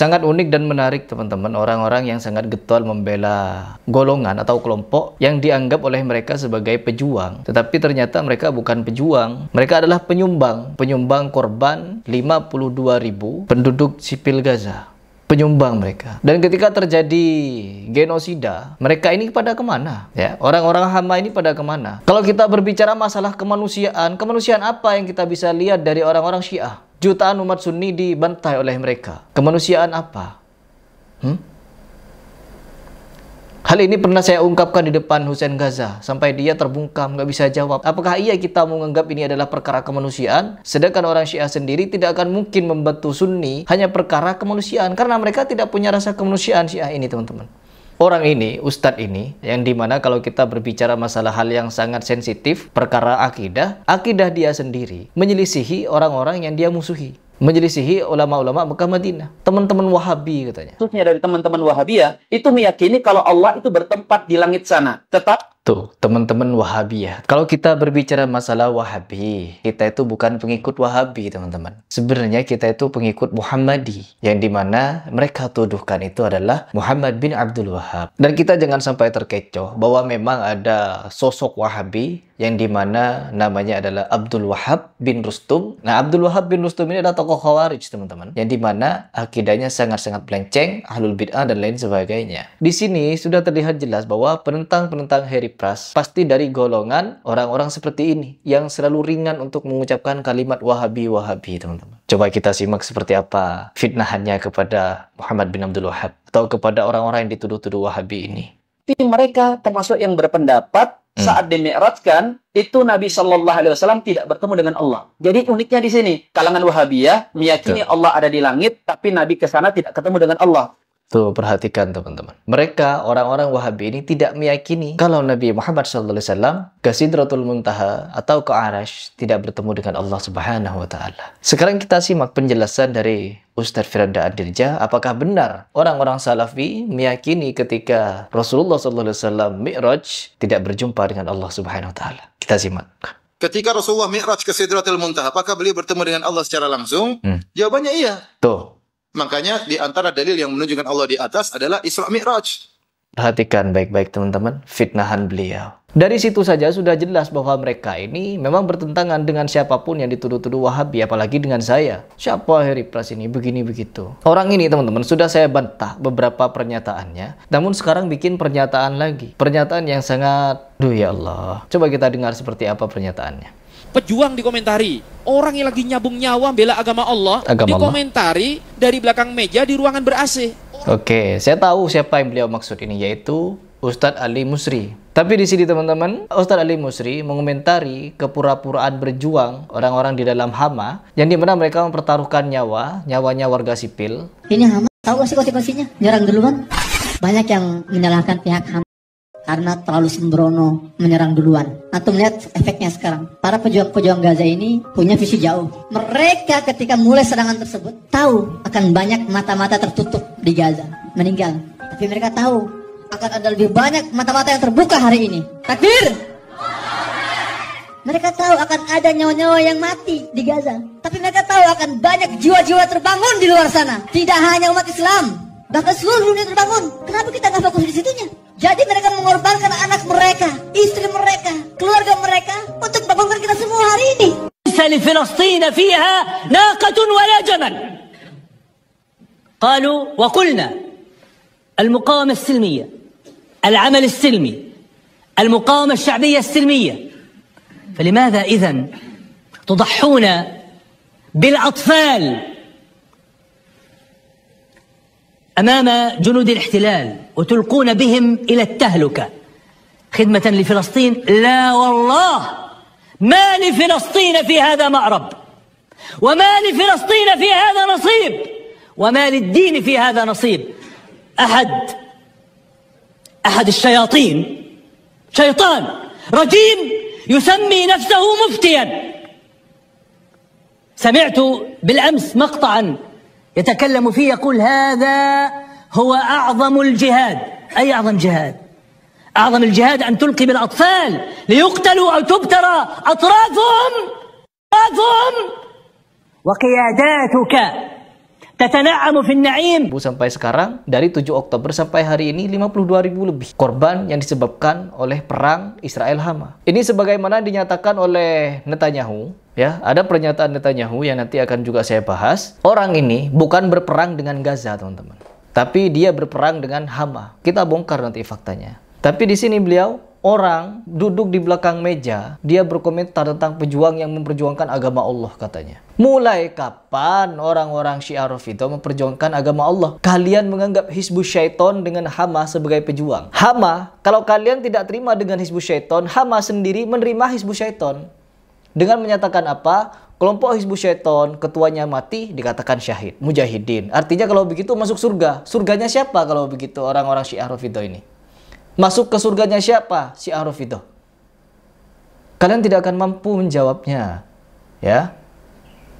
Sangat unik dan menarik teman-teman, orang-orang yang sangat getol membela golongan atau kelompok yang dianggap oleh mereka sebagai pejuang. Tetapi ternyata mereka bukan pejuang, mereka adalah penyumbang korban 52.000 penduduk sipil Gaza. Penyumbang mereka. Dan ketika terjadi genosida, mereka ini pada kemana? Ya, orang-orang hama ini pada kemana? Kalau kita berbicara masalah kemanusiaan, kemanusiaan apa yang kita bisa lihat dari orang-orang Syiah? Jutaan umat Sunni dibantai oleh mereka. Kemanusiaan apa? Hal ini pernah saya ungkapkan di depan Hussein Gaza, sampai dia terbungkam, nggak bisa jawab. Apakah iya kita menganggap ini adalah perkara kemanusiaan? Sedangkan orang Syiah sendiri tidak akan mungkin membantu Sunni hanya perkara kemanusiaan, karena mereka tidak punya rasa kemanusiaan Syiah ini, teman-teman. Orang ini, Ustadz ini, yang dimana kalau kita berbicara masalah hal yang sangat sensitif, perkara akidah dia sendiri menyelisihi orang-orang yang dia musuhi. Menyelisihi ulama-ulama Mekah Madinah. Teman-teman Wahabi katanya. Khususnya dari teman-teman Wahabiyah, itu meyakini kalau Allah itu bertempat di langit sana. Tuh, teman-teman Wahabiyah. Kalau kita berbicara masalah Wahabi, kita itu bukan pengikut Wahabi, teman-teman. Sebenarnya kita itu pengikut Muhammadi, yang dimana mereka tuduhkan itu adalah Muhammad bin Abdul Wahab. Dan kita jangan sampai terkecoh bahwa memang ada sosok Wahabi yang dimana namanya adalah Abdul Wahab bin Rustum. Nah, Abdul Wahab bin Rustum ini adalah tokoh Khawarij, teman-teman, yang dimana akidahnya sangat-sangat melenceng, ahlul bid'ah dan lain sebagainya. Di sini sudah terlihat jelas bahwa penentang-penentang Harry Pras pasti dari golongan orang-orang seperti ini yang selalu ringan untuk mengucapkan kalimat Wahabi, teman-teman. Coba kita simak seperti apa fitnahannya kepada Muhammad bin Abdul Wahab atau kepada orang-orang yang dituduh-tuduh Wahabi ini. Mereka termasuk yang berpendapat saat dimi'rajkan itu Nabi Shallallahu Alaihi Wasallam tidak bertemu dengan Allah. Jadi uniknya di sini, kalangan Wahabiyah meyakini Allah ada di langit, tapi Nabi ke sana tidak ketemu dengan Allah. Tuh, perhatikan teman-teman. Mereka, orang-orang Wahabi ini tidak meyakini kalau Nabi Muhammad SAW ke Sidratul Muntaha atau ke Arash tidak bertemu dengan Allah Subhanahu wa Ta'ala. Sekarang kita simak penjelasan dari Ustadz Firanda Ad-Dirja. Apakah benar orang-orang Salafi meyakini ketika Rasulullah SAW Mi'raj tidak berjumpa dengan Allah Subhanahu wa Ta'ala? Kita simak. Ketika Rasulullah Mi'raj ke Sidratul Muntaha, apakah beliau bertemu dengan Allah secara langsung? Jawabannya iya. Tuh. Makanya di antara dalil yang menunjukkan Allah di atas adalah Isra Mi'raj. Perhatikan baik-baik teman-teman, fitnahan beliau. Dari situ saja sudah jelas bahwa mereka ini memang bertentangan dengan siapapun yang dituduh-tuduh Wahabi, apalagi dengan saya. Siapa Harry Pras ini, begini begitu. Orang ini teman-teman sudah saya bantah beberapa pernyataannya, namun sekarang bikin pernyataan lagi. Pernyataan yang sangat, duh ya Allah. Coba kita dengar seperti apa pernyataannya. Pejuang dikomentari, orang yang lagi nyabung nyawa bela agama Allah dikomentari dari belakang meja di ruangan ber-AC. Oke, saya tahu siapa yang beliau maksud ini, yaitu Ustadz Ali Musri. Tapi di sini teman-teman, Ustadz Ali Musri mengomentari kepura-puraan berjuang orang-orang di dalam Hama, yang dimana mereka mempertaruhkan nyawanya warga sipil. Ini Hama, tahu gak sih konsekuensinya? Nyerang duluan. Banyak yang menyalahkan pihak Hama karena terlalu sembrono menyerang duluan. Atau melihat efeknya sekarang. Para pejuang-pejuang Gaza ini punya visi jauh. Mereka ketika mulai serangan tersebut tahu akan banyak mata-mata tertutup di Gaza meninggal. Tapi mereka tahu akan ada lebih banyak mata-mata yang terbuka hari ini. Takbir! Mereka tahu akan ada nyawa-nyawa yang mati di Gaza. Tapi mereka tahu akan banyak jiwa-jiwa terbangun di luar sana. Tidak hanya umat Islam, bahkan seluruh dunia terbangun. Kenapa kita nggak fokus di situnya? Jadi mereka mengorbankan anak mereka, istri mereka, keluarga mereka untuk membangunkan kita semua hari ini. لفلسطين فيها ناقة ولا جمل. قالوا وقلنا المقاومة السلمية، العمل السلمي، المقاومة الشعبية السلمية. فلماذا إذن تضحون بالأطفال أمام جنود الاحتلال وتلقون بهم إلى التهلكة خدمة لفلسطين؟ لا والله، ما لفلسطين في هذا مأرب، وما لفلسطين في هذا نصيب، وما للدين في هذا نصيب. أحد الشياطين، شيطان رجيم يسمي نفسه مفتيا. سمعت بالأمس مقطعا يتكلم فيه يقول هذا هو أعظم الجهاد. أي أعظم جهاد؟ أعظم الجهاد أن تلقي بالأطفال ليقتلوا أو تبترى أطرافهم وقياداتك تتنعم في النعيم. Sampai sekarang, dari 7 Oktober sampai hari ini 52.000 lebih korban yang disebabkan oleh perang Israel-Hama. Ini sebagaimana dinyatakan oleh Netanyahu, ya, ada pernyataan Netanyahu yang nanti akan juga saya bahas. Orang ini bukan berperang dengan Gaza, teman-teman, tapi dia berperang dengan Hama. Kita bongkar nanti faktanya. Tapi di sini beliau, orang duduk di belakang meja, dia berkomentar tentang pejuang yang memperjuangkan agama Allah, katanya. Mulai kapan orang-orang Syiah Rafidhah memperjuangkan agama Allah? Kalian menganggap Hizbus Syaiton dengan Hama sebagai pejuang. Hama, kalau kalian tidak terima dengan Hizbus Syaiton, Hama sendiri menerima Hizbus Syaiton. Dengan menyatakan apa? Kelompok Hizbus Syaiton, ketuanya mati, dikatakan syahid, mujahidin. Artinya kalau begitu masuk surga. Surganya siapa kalau begitu orang-orang Syiah Rafidhah ini? Masuk ke surganya siapa? Syiah Rafidhah. Kalian tidak akan mampu menjawabnya. Ya.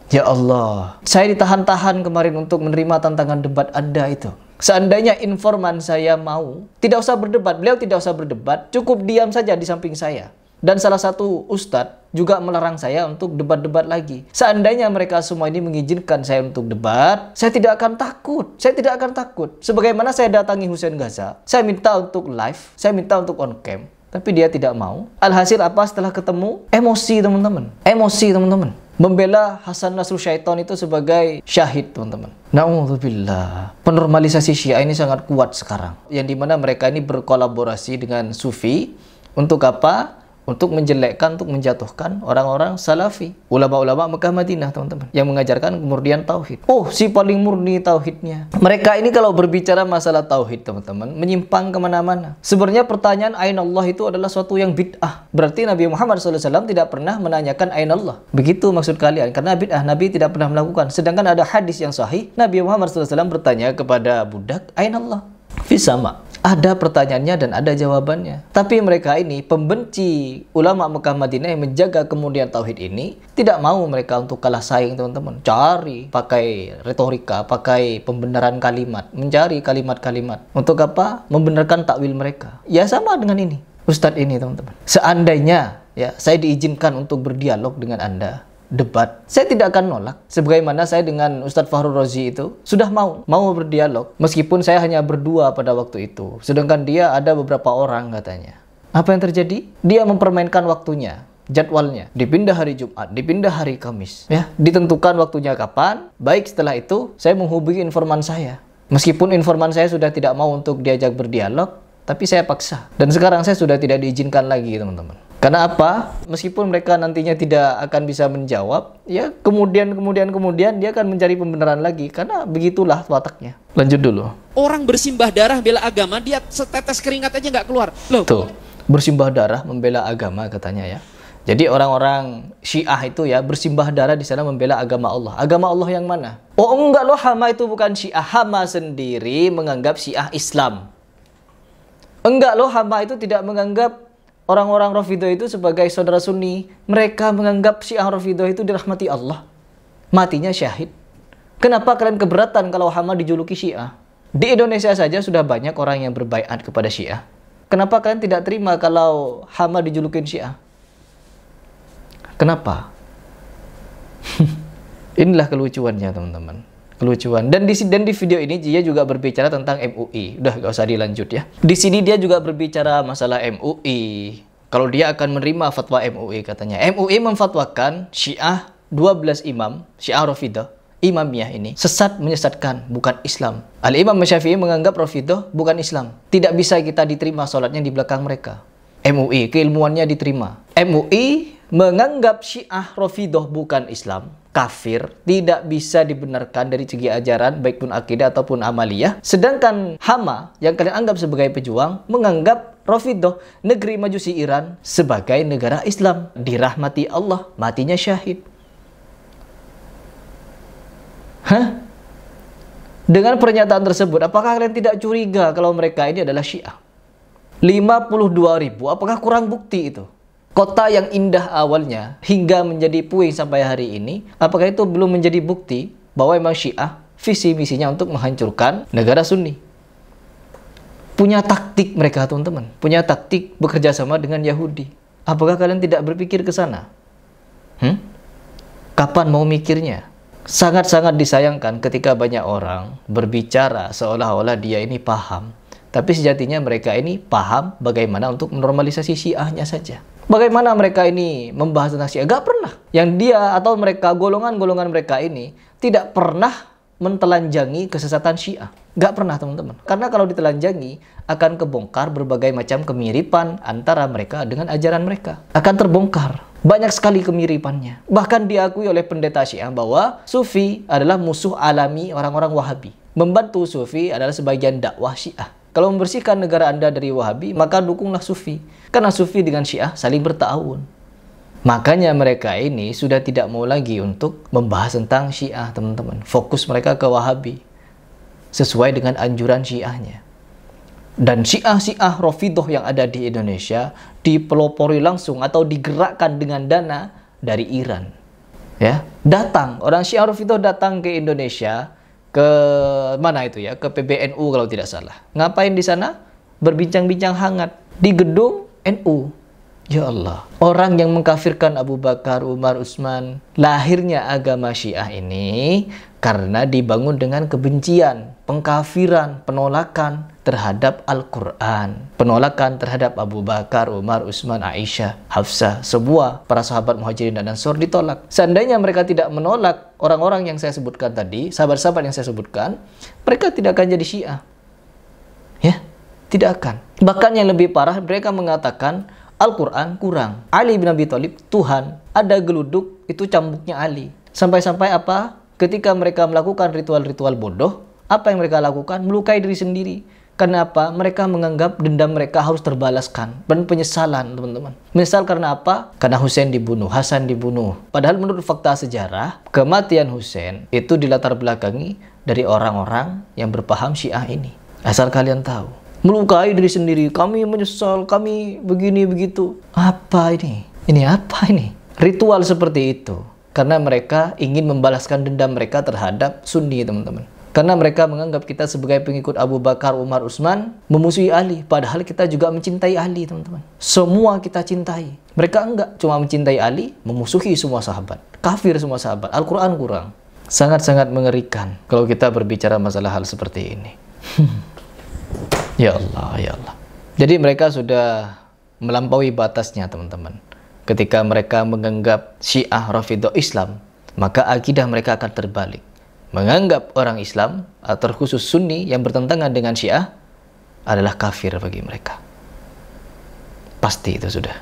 Ya Allah. Saya ditahan-tahan kemarin untuk menerima tantangan debat Anda itu. Seandainya informan saya mau, tidak usah berdebat. Beliau tidak usah berdebat. Cukup diam saja di samping saya. Dan salah satu ustadz juga melarang saya untuk debat-debat lagi. Seandainya mereka semua ini mengizinkan saya untuk debat, saya tidak akan takut. Saya tidak akan takut. Sebagaimana saya datangi Hussein Gaza, saya minta untuk live, saya minta untuk on cam, tapi dia tidak mau. Alhasil apa setelah ketemu? Emosi, teman-teman. Emosi, teman-teman. Membela Hasan Nasrul Syaiton itu sebagai syahid, teman-teman. Na'udzubillah. Penormalisasi Syiah ini sangat kuat sekarang. Yang dimana mereka ini berkolaborasi dengan Sufi. Untuk apa? Untuk menjelekkan, untuk menjatuhkan orang-orang Salafi, ulama-ulama Mekah Madinah, teman-teman, yang mengajarkan kemurnian tauhid. Oh, si paling murni tauhidnya. Mereka ini kalau berbicara masalah tauhid, teman-teman, menyimpang kemana-mana. Sebenarnya pertanyaan Ainallah itu adalah suatu yang bid'ah. Berarti Nabi Muhammad SAW tidak pernah menanyakan Ainallah. Begitu maksud kalian, karena bid'ah, Nabi tidak pernah melakukan. Sedangkan ada hadis yang sahih, Nabi Muhammad SAW bertanya kepada budak, Ainallah? Fisama. Ada pertanyaannya dan ada jawabannya. Tapi mereka ini, pembenci ulama Mekah Madinah yang menjaga kemudian tauhid ini, tidak mau mereka untuk kalah saing, teman-teman. Cari, pakai retorika, pakai pembenaran kalimat, mencari kalimat-kalimat. Untuk apa? Membenarkan takwil mereka. Ya sama dengan ini, Ustadz ini, teman-teman. Seandainya ya saya diizinkan untuk berdialog dengan Anda, debat, saya tidak akan nolak. Sebagaimana saya dengan Ustadz Fakhrul Razi itu sudah mau berdialog, meskipun saya hanya berdua pada waktu itu, sedangkan dia ada beberapa orang katanya. Apa yang terjadi? Dia mempermainkan waktunya, jadwalnya, dipindah hari Jumat, dipindah hari Kamis, ya, ditentukan waktunya kapan. Baik, setelah itu saya menghubungi informan saya, meskipun informan saya sudah tidak mau untuk diajak berdialog, tapi saya paksa. Dan sekarang saya sudah tidak diizinkan lagi, teman-teman. Karena apa? Meskipun mereka nantinya tidak akan bisa menjawab, ya kemudian dia akan mencari pembenaran lagi. Karena begitulah wataknya. Lanjut dulu. Orang bersimbah darah bela agama, dia setetes keringat aja nggak keluar. Loh. Tuh, bersimbah darah membela agama katanya ya. Jadi orang-orang Syiah itu ya bersimbah darah di sana membela agama Allah. Agama Allah yang mana? Oh enggak loh, Hama itu bukan Syiah. Hama sendiri menganggap Syiah Islam. Enggak loh, Hama itu tidak menganggap orang-orang Rafidhah itu sebagai saudara Sunni. Mereka menganggap Syiah Rafidhah itu dirahmati Allah. Matinya syahid. Kenapa kalian keberatan kalau Hama dijuluki Syiah? Di Indonesia saja sudah banyak orang yang berbaiat kepada Syiah. Kenapa kalian tidak terima kalau Hama dijulukin Syiah? Kenapa? Inilah kelucuannya, teman-teman. Kelucuan. Dan di video ini dia juga berbicara tentang MUI. Udah gak usah dilanjut ya. Di sini dia juga berbicara masalah MUI. Kalau dia akan menerima fatwa MUI katanya. MUI memfatwakan Syiah 12 imam, Syiah Rafidhah, imamiyah ini sesat, menyesatkan, bukan Islam. Al-Imam Syafi'i menganggap Rafidhah bukan Islam. Tidak bisa kita diterima sholatnya di belakang mereka. MUI, keilmuannya diterima. MUI menganggap Syiah Rafidhah bukan Islam, kafir, tidak bisa dibenarkan dari segi ajaran, baik pun akidah ataupun amaliyah. Sedangkan Hama, yang kalian anggap sebagai pejuang, menganggap Rafidhah, negeri Majusi Iran, sebagai negara Islam. Dirahmati Allah, matinya syahid. Hah? Dengan pernyataan tersebut, apakah kalian tidak curiga kalau mereka ini adalah Syiah? 52.000, apakah kurang bukti itu? Kota yang indah awalnya hingga menjadi puing sampai hari ini, apakah itu belum menjadi bukti bahwa memang Syiah visi misinya untuk menghancurkan negara Sunni? Punya taktik mereka, teman-teman. Punya taktik bekerja sama dengan Yahudi. Apakah kalian tidak berpikir ke sana? Kapan mau mikirnya? Sangat-sangat disayangkan ketika banyak orang berbicara seolah-olah dia ini paham, tapi sejatinya mereka ini paham bagaimana untuk menormalisasi Syiahnya saja. Bagaimana mereka ini membahas tentang Syiah? Gak pernah. Yang dia atau mereka, golongan-golongan mereka ini tidak pernah mentelanjangi kesesatan Syiah. Gak pernah, teman-teman. Karena kalau ditelanjangi, akan kebongkar berbagai macam kemiripan antara mereka dengan ajaran mereka. Akan terbongkar. Banyak sekali kemiripannya. Bahkan diakui oleh pendeta Syiah bahwa Sufi adalah musuh alami orang-orang Wahabi. Membantu Sufi adalah sebagian dakwah Syiah. Kalau membersihkan negara Anda dari Wahabi, maka dukunglah Sufi. Karena Sufi dengan Syiah saling berta'awun. Makanya mereka ini sudah tidak mau lagi untuk membahas tentang Syiah, teman-teman. Fokus mereka ke Wahabi. Sesuai dengan anjuran Syiahnya. Dan Syiah Rafidah yang ada di Indonesia dipelopori langsung atau digerakkan dengan dana dari Iran. Ya, datang orang Syiah Rafidah datang ke Indonesia, ke mana itu ya, ke PBNU kalau tidak salah. Ngapain di sana? Berbincang-bincang hangat di gedung NU. Ya Allah, orang yang mengkafirkan Abu Bakar, Umar, Utsman. Lahirnya agama Syiah ini karena dibangun dengan kebencian, pengkafiran, penolakan terhadap Al-Quran, penolakan terhadap Abu Bakar, Umar, Utsman, Aisyah, Hafsah, semua para sahabat Muhajirin dan Ansor ditolak. Seandainya mereka tidak menolak orang-orang yang saya sebutkan tadi, sahabat-sahabat yang saya sebutkan, mereka tidak akan jadi Syiah. Ya, tidak akan. Bahkan yang lebih parah, mereka mengatakan Al-Quran kurang. Ali bin Abi Thalib Tuhan. Ada geluduk, itu cambuknya Ali. Sampai-sampai apa? Ketika mereka melakukan ritual-ritual bodoh, apa yang mereka lakukan? Melukai diri sendiri. Kenapa? Mereka menganggap dendam mereka harus terbalaskan. Dan penyesalan, teman-teman. Menyesal karena apa? Karena Husain dibunuh, Hasan dibunuh. Padahal menurut fakta sejarah, kematian Husain itu dilatar belakangi dari orang-orang yang berpaham Syiah ini. Asal kalian tahu. Melukai diri sendiri, kami menyesal, kami begini begitu. Apa ini? Ini apa ini? Ritual seperti itu. Karena mereka ingin membalaskan dendam mereka terhadap Sunni, teman-teman. Karena mereka menganggap kita sebagai pengikut Abu Bakar, Umar, Utsman memusuhi Ali. Padahal kita juga mencintai Ali, teman-teman. Semua kita cintai. Mereka enggak, cuma mencintai Ali, memusuhi semua sahabat. Kafir semua sahabat. Al-Quran kurang. Sangat-sangat mengerikan kalau kita berbicara masalah hal seperti ini. Ya Allah, ya Allah. Jadi mereka sudah melampaui batasnya, teman-teman. Ketika mereka menganggap Syiah Rafidah Islam, maka akidah mereka akan terbalik. Menganggap orang Islam, atau terkhusus Sunni yang bertentangan dengan Syiah, adalah kafir bagi mereka. Pasti itu sudah.